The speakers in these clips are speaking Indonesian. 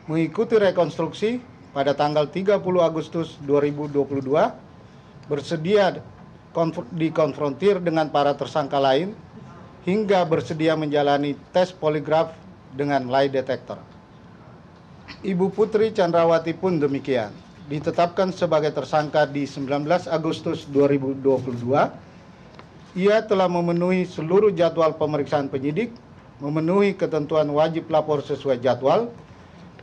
mengikuti rekonstruksi pada tanggal 30 Agustus 2022, bersedia dikonfrontir dengan para tersangka lain, hingga bersedia menjalani tes poligraf dengan lie detector. Ibu Putri Chandrawati pun demikian, ditetapkan sebagai tersangka di 19 Agustus 2022. Ia telah memenuhi seluruh jadwal pemeriksaan penyidik, memenuhi ketentuan wajib lapor sesuai jadwal,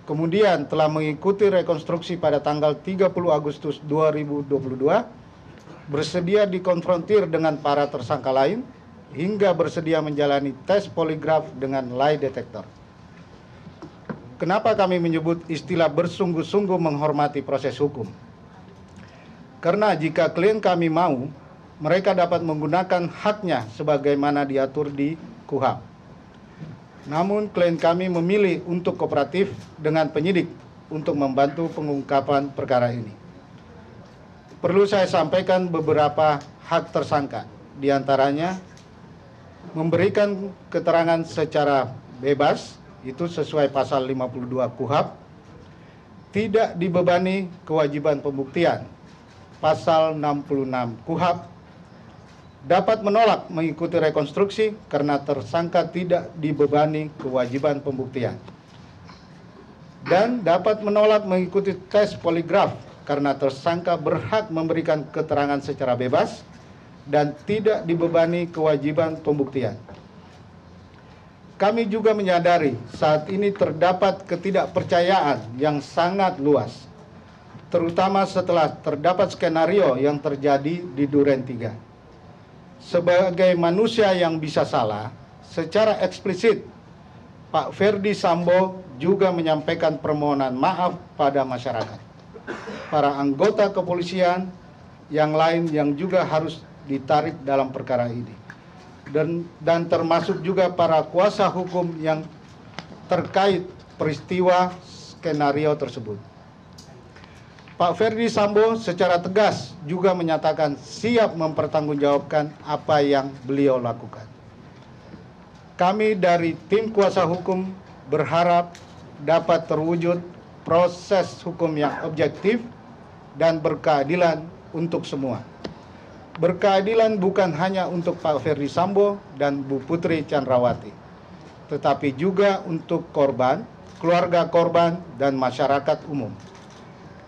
kemudian telah mengikuti rekonstruksi pada tanggal 30 Agustus 2022, bersedia dikonfrontir dengan para tersangka lain, hingga bersedia menjalani tes poligraf dengan lie detector. Kenapa kami menyebut istilah bersungguh-sungguh menghormati proses hukum? Karena jika klien kami mau, mereka dapat menggunakan haknya sebagaimana diatur di KUHP. Namun klien kami memilih untuk kooperatif dengan penyidik untuk membantu pengungkapan perkara ini. Perlu saya sampaikan beberapa hak tersangka, diantaranya memberikan keterangan secara bebas, itu sesuai pasal 52 KUHP, tidak dibebani kewajiban pembuktian, pasal 66 KUHP, dapat menolak mengikuti rekonstruksi karena tersangka tidak dibebani kewajiban pembuktian, dan dapat menolak mengikuti tes poligraf karena tersangka berhak memberikan keterangan secara bebas dan tidak dibebani kewajiban pembuktian. Kami juga menyadari saat ini terdapat ketidakpercayaan yang sangat luas, terutama setelah terdapat skenario yang terjadi di Duren 3. Sebagai manusia yang bisa salah, secara eksplisit Pak Ferdi Sambo juga menyampaikan permohonan maaf pada masyarakat, para anggota kepolisian yang lain yang juga harus ditarik dalam perkara ini, dan termasuk juga para kuasa hukum yang terkait peristiwa skenario tersebut. Pak Ferdi Sambo secara tegas juga menyatakan siap mempertanggungjawabkan apa yang beliau lakukan. Kami dari tim kuasa hukum berharap dapat terwujud proses hukum yang objektif dan berkeadilan untuk semua. Berkeadilan bukan hanya untuk Pak Ferdi Sambo dan Bu Putri Chandrawati, tetapi juga untuk korban, keluarga korban, dan masyarakat umum.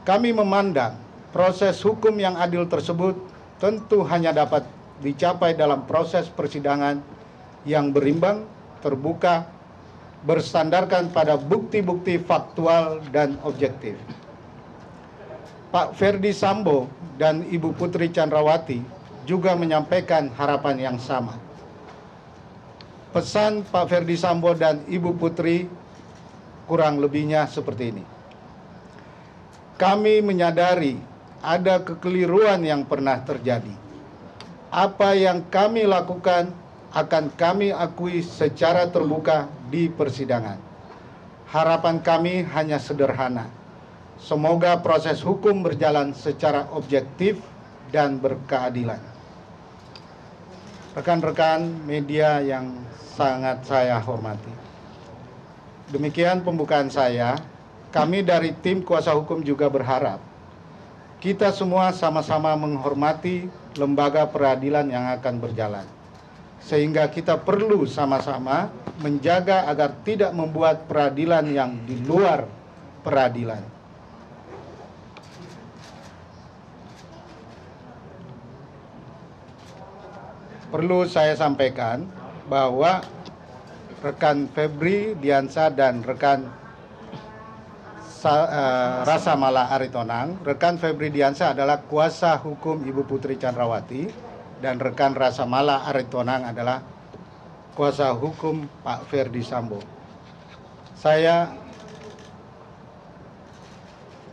Kami memandang proses hukum yang adil tersebut tentu hanya dapat dicapai dalam proses persidangan yang berimbang, terbuka, bersandarkan pada bukti-bukti faktual dan objektif. Pak Ferdi Sambo dan Ibu Putri Chandrawati juga menyampaikan harapan yang sama. Pesan Pak Ferdi Sambo dan Ibu Putri kurang lebihnya seperti ini. Kami menyadari ada kekeliruan yang pernah terjadi. Apa yang kami lakukan akan kami akui secara terbuka di persidangan. Harapan kami hanya sederhana. Semoga proses hukum berjalan secara objektif dan berkeadilan. Rekan-rekan media yang sangat saya hormati, demikian pembukaan saya. Kami dari tim kuasa hukum juga berharap kita semua sama-sama menghormati lembaga peradilan yang akan berjalan, sehingga kita perlu sama-sama menjaga agar tidak membuat peradilan yang di luar peradilan. Perlu saya sampaikan bahwa rekan Febri Diansyah dan rekan Rasa Mala Aritonang, rekan Febri Diansyah adalah kuasa hukum Ibu Putri Chandrawati, dan rekan Rasa Mala Aritonang adalah kuasa hukum Pak Ferdi Sambo. Saya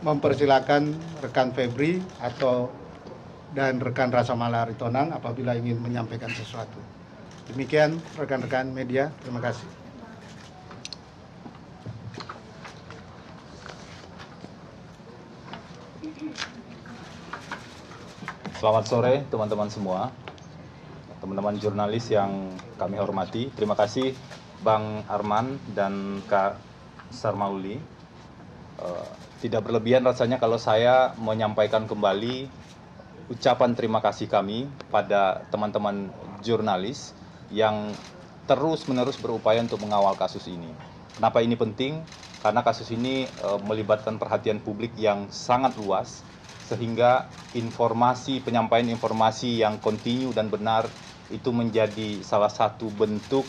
mempersilakan rekan Febri dan rekan Rasa Mala Aritonang apabila ingin menyampaikan sesuatu. Demikian rekan-rekan media, terima kasih. Selamat sore teman-teman semua, teman-teman jurnalis yang kami hormati. Terima kasih Bang Arman dan Kak Sarmauli tidak berlebihan rasanya kalau saya menyampaikan kembali ucapan terima kasih kami pada teman-teman jurnalis yang terus-menerus berupaya untuk mengawal kasus ini. Kenapa ini penting? Karena kasus ini melibatkan perhatian publik yang sangat luas, sehingga penyampaian informasi yang kontinu dan benar itu menjadi salah satu bentuk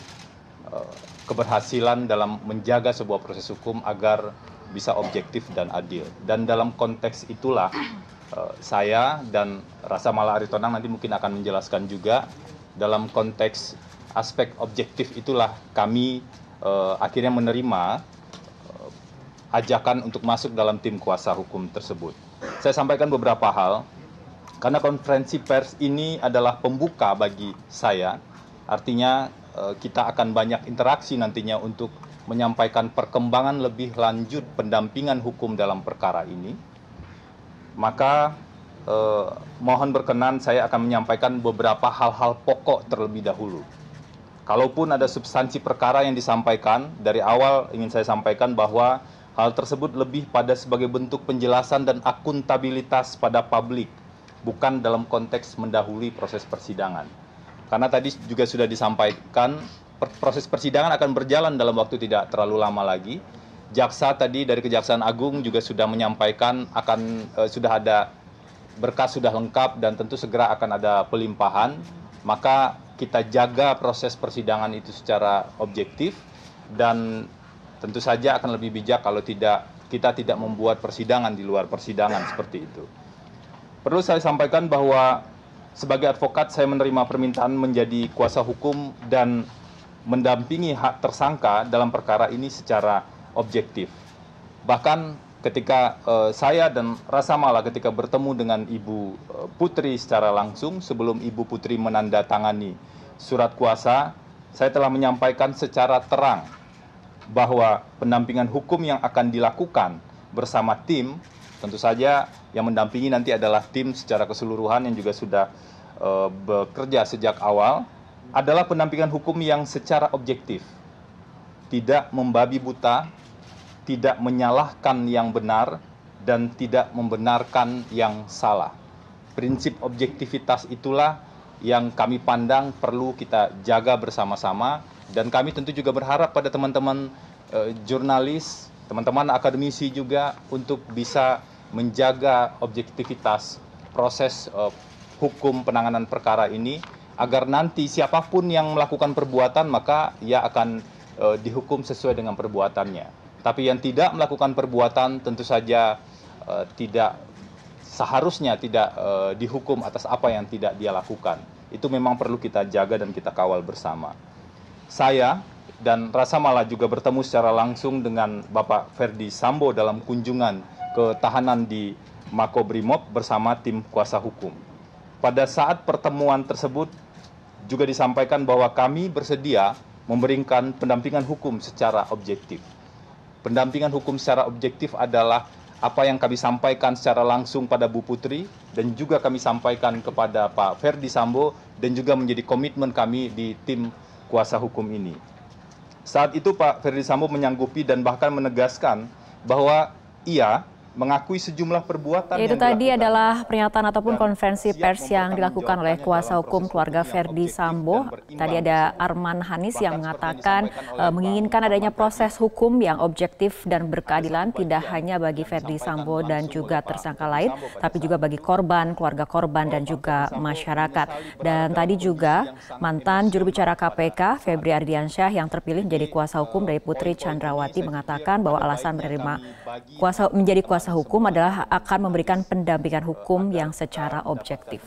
keberhasilan dalam menjaga sebuah proses hukum agar bisa objektif dan adil. Dan dalam konteks itulah saya dan Rasa Mala Aritonang nanti mungkin akan menjelaskan juga, dalam konteks aspek objektif itulah kami akhirnya menerima ajakan untuk masuk dalam tim kuasa hukum tersebut. Saya sampaikan beberapa hal, karena konferensi pers ini adalah pembuka bagi saya, artinya kita akan banyak interaksi nantinya untuk menyampaikan perkembangan lebih lanjut pendampingan hukum dalam perkara ini. Maka mohon berkenan saya akan menyampaikan beberapa hal-hal pokok terlebih dahulu. Kalaupun ada substansi perkara yang disampaikan, dari awal ingin saya sampaikan bahwa hal tersebut lebih pada sebagai bentuk penjelasan dan akuntabilitas pada publik, bukan dalam konteks mendahului proses persidangan. Karena tadi juga sudah disampaikan, proses persidangan akan berjalan dalam waktu tidak terlalu lama lagi. Jaksa tadi dari Kejaksaan Agung juga sudah menyampaikan sudah ada berkas sudah lengkap dan tentu segera akan ada pelimpahan. Maka kita jaga proses persidangan itu secara objektif, dan tentu saja akan lebih bijak kalau kita tidak membuat persidangan di luar persidangan seperti itu. Perlu saya sampaikan bahwa sebagai advokat saya menerima permintaan menjadi kuasa hukum dan mendampingi hak tersangka dalam perkara ini secara objektif. Bahkan ketika saya dan Rasa Mala ketika bertemu dengan Ibu Putri secara langsung, sebelum Ibu Putri menandatangani surat kuasa, saya telah menyampaikan secara terang bahwa pendampingan hukum yang akan dilakukan bersama tim, tentu saja yang mendampingi nanti adalah tim secara keseluruhan yang juga sudah bekerja sejak awal, adalah pendampingan hukum yang secara objektif, tidak membabi buta, tidak menyalahkan yang benar, dan tidak membenarkan yang salah. Prinsip objektivitas itulah yang kami pandang perlu kita jaga bersama-sama, dan kami tentu juga berharap pada teman-teman jurnalis, teman-teman akademisi juga untuk bisa menjaga objektivitas proses hukum penanganan perkara ini, agar nanti siapapun yang melakukan perbuatan maka ia akan dihukum sesuai dengan perbuatannya. Tapi yang tidak melakukan perbuatan tentu saja seharusnya tidak dihukum atas apa yang tidak dia lakukan. Itu memang perlu kita jaga dan kita kawal bersama. Saya dan Rasa Mala juga bertemu secara langsung dengan Bapak Ferdi Sambo dalam kunjungan ke tahanan di Makobrimob bersama tim kuasa hukum. Pada saat pertemuan tersebut juga disampaikan bahwa kami bersedia memberikan pendampingan hukum secara objektif. Pendampingan hukum secara objektif adalah apa yang kami sampaikan secara langsung pada Bu Putri, dan juga kami sampaikan kepada Pak Ferdi Sambo, dan juga menjadi komitmen kami di tim kuasa hukum ini. Saat itu Pak Ferdi Sambo menyanggupi dan bahkan menegaskan bahwa ia mengakui sejumlah perbuatan itu tadi adalah pernyataan ataupun konferensi pers yang dilakukan oleh kuasa hukum keluarga Ferdi Sambo. Tadi ada Arman Hanis yang mengatakan menginginkan adanya proses hukum yang objektif dan berkeadilan, tidak hanya bagi Ferdi Sambo dan juga tersangka lain, tapi juga bagi korban, keluarga korban, dan juga masyarakat. Dan tadi juga mantan juru bicara KPK Febri Ardiansyah yang terpilih menjadi kuasa hukum dari Putri Chandrawati mengatakan bahwa alasan menerima menjadi kuasa hukum adalah akan memberikan pendampingan hukum yang secara objektif.